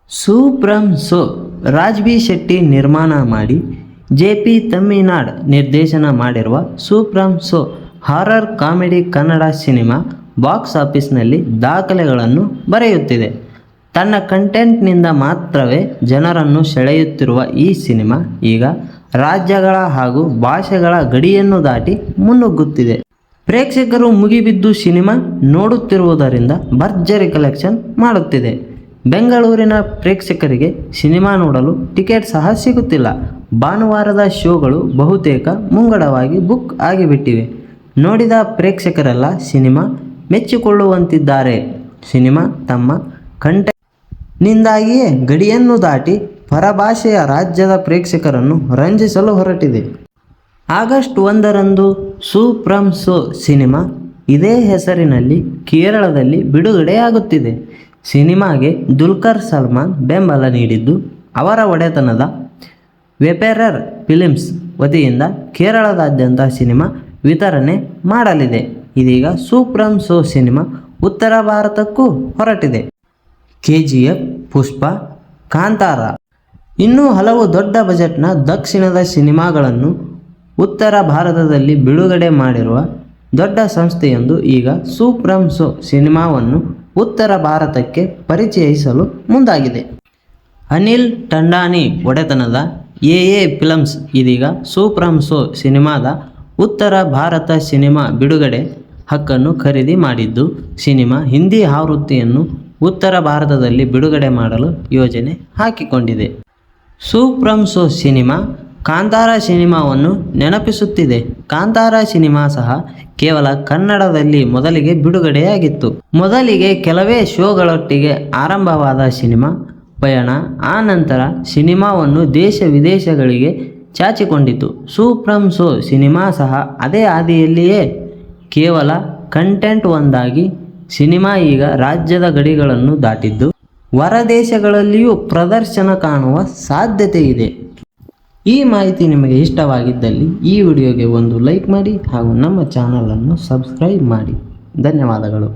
ಸೂಪ್ರಮ್ so Raj B Shetty ನಿರ್ಮಾಣ ಮಾಡಿ JP. Thumminad ನಿರ್ದೇಶನ ಮಾಡಿರುವ su from so horror comedy Kannada cinema box ಆಫೀಸ್ನಲ್ಲಿ ದಾಖಲೆಗಳನ್ನು ಬರೆಯುತ್ತಿದೆ. ತನ್ನ ಕಂಟೆಂಟ್ನಿಂದ ಮಾತ್ರವೇ ಜನರನ್ನು ಸೆಳೆಯುತ್ತಿರುವ ಈ ಸಿನಿಮಾ ಈಗ ರಾಜ್ಯಗಳ ಹಾಗೂ ಭಾಷೆಗಳ ಗಡಿಯನ್ನು ದಾಟಿ ಮುನ್ನುಗ್ಗುತ್ತಿದೆ. ಪ್ರೇಕ್ಷಕರು ಮುಗಿಬಿದ್ದು ಸಿನಿಮಾ ನೋಡುತ್ತಿರುವುದರಿಂದ ಭರ್ಜರಿ ಕಲೆಕ್ಷನ್ ಮಾಡುತ್ತಿದೆ. ಬೆಂಗಳೂರಿನ ಪ್ರೇಕ್ಷಕರಿಗೆ ಸಿನಿಮಾ ನೋಡಲು ಟಿಕೆಟ್ ಸಹ ಸಿಗುತ್ತಿಲ್ಲ. ಭಾನುವಾರದ ಶೋಗಳು ಬಹುತೇಕ ಮುಂಗಡವಾಗಿ ಬುಕ್ ಆಗಿಬಿಟ್ಟಿವೆ. ನೋಡಿದ ಪ್ರೇಕ್ಷಕರೆಲ್ಲ ಸಿನಿಮಾ ಮೆಚ್ಚಿಕೊಳ್ಳುವಂತಿದ್ದಾರೆ. ಸಿನಿಮಾ ತಮ್ಮ ಕಂಟೆಂಟ್ನಿಂದಾಗಿಯೇ ಗಡಿಯನ್ನು ದಾಟಿ ಪರಭಾಷೆಯ ರಾಜ್ಯದ ಪ್ರೇಕ್ಷಕರನ್ನು ರಂಜಿಸಲು ಹೊರಟಿದೆ. ಆಗಸ್ಟ್ 1ರಂದು ಸೂಪ್ರಮ್ ಸೋ ಸಿನಿಮಾ ಇದೇ ಹೆಸರಿನಲ್ಲಿ ಕೇರಳದಲ್ಲಿ ಬಿಡುಗಡೆಯಾಗುತ್ತಿದೆ. ಸಿನಿಮಾಗೆ ದುಲ್ಕರ್ ಸಲ್ಮಾನ್ ಬೆಂಬಲ ನೀಡಿದ್ದು, ಅವರ ಒಡೆತನದ ವೆಪೆರರ್ ಫಿಲ್ಮ್ಸ್ ವತಿಯಿಂದ ಕೇರಳದಾದ್ಯಂತ ಸಿನಿಮಾ ವಿತರಣೆ ಮಾಡಲಿದೆ. ಇದೀಗ ಸೂಪ್ರಮ್ ಸೋ ಸಿನಿಮಾ ಉತ್ತರ ಭಾರತಕ್ಕೂ ಹೊರಟಿದೆ. KGF, ಪುಷ್ಪ, ಕಾಂತಾರ ಇನ್ನೂ ಹಲವು ದೊಡ್ಡ ಬಜೆಟ್ನ ದಕ್ಷಿಣದ ಸಿನಿಮಾಗಳನ್ನು ಉತ್ತರ ಭಾರತದಲ್ಲಿ ಬಿಡುಗಡೆ ಮಾಡಿರುವ ದೊಡ್ಡ ಸಂಸ್ಥೆಯೊಂದು ಈಗ ಸೂಪ್ರಮ್ ಸೋ ಸಿನಿಮಾವನ್ನು ಉತ್ತರ ಭಾರತಕ್ಕೆ ಪರಿಚಯಿಸಲು ಮುಂದಾಗಿದೆ. ಅನಿಲ್ ಟಂಡಾನಿ ಒಡೆತನದ AA ಫಿಲ್ಮ್ಸ್ ಇದೀಗ ಸೂಪ್ರಮ್ ಸೋ ಸಿನಿಮಾದ ಉತ್ತರ ಭಾರತ ಸಿನಿಮಾ ಬಿಡುಗಡೆ ಹಕ್ಕನ್ನು ಖರೀದಿ ಮಾಡಿದ್ದು, ಸಿನಿಮಾ ಹಿಂದಿ ಆವೃತ್ತಿಯನ್ನು ಉತ್ತರ ಭಾರತದಲ್ಲಿ ಬಿಡುಗಡೆ ಮಾಡಲು ಯೋಜನೆ ಹಾಕಿಕೊಂಡಿದೆ. ಸೂಪ್ರಮ್ ಸೋ ಸಿನಿಮಾ ಕಾಂತಾರ ಸಿನಿಮಾವನ್ನು ನೆನಪಿಸುತ್ತಿದೆ. ಕಾಂತಾರ ಸಿನಿಮಾ ಸಹ ಕೇವಲ ಕನ್ನಡದಲ್ಲಿ ಮೊದಲಿಗೆ ಬಿಡುಗಡೆಯಾಗಿತ್ತು. ಮೊದಲಿಗೆ ಕೆಲವೇ ಶೋಗಳೊಟ್ಟಿಗೆ ಆರಂಭವಾದ ಸಿನಿಮಾ ಪಯಣ ಆ ನಂತರ ಸಿನಿಮಾವನ್ನು ದೇಶ ವಿದೇಶಗಳಿಗೆ ಚಾಚಿಕೊಂಡಿತು. ಸೂಪ್ರಮ್ ಸೋ ಸಿನಿಮಾ ಸಹ ಅದೇ ಹಾದಿಯಲ್ಲಿಯೇ ಕೇವಲ ಕಂಟೆಂಟ್ ಒಂದಾಗಿ ಸಿನಿಮಾ ಈಗ ರಾಜ್ಯದ ಗಡಿಗಳನ್ನು ದಾಟಿದ್ದು ಹೊರದೇಶಗಳಲ್ಲಿಯೂ ಪ್ರದರ್ಶನ ಕಾಣುವ ಸಾಧ್ಯತೆ ಇದೆ. ಈ ಮಾಹಿತಿ ನಿಮಗೆ ಇಷ್ಟವಾಗಿದ್ದಲ್ಲಿ ಈ ವಿಡಿಯೋಗೆ ಒಂದು ಲೈಕ್ ಮಾಡಿ ಹಾಗೂ ನಮ್ಮ ಚಾನಲನ್ನು ಸಬ್ಸ್ಕ್ರೈಬ್ ಮಾಡಿ. ಧನ್ಯವಾದಗಳು.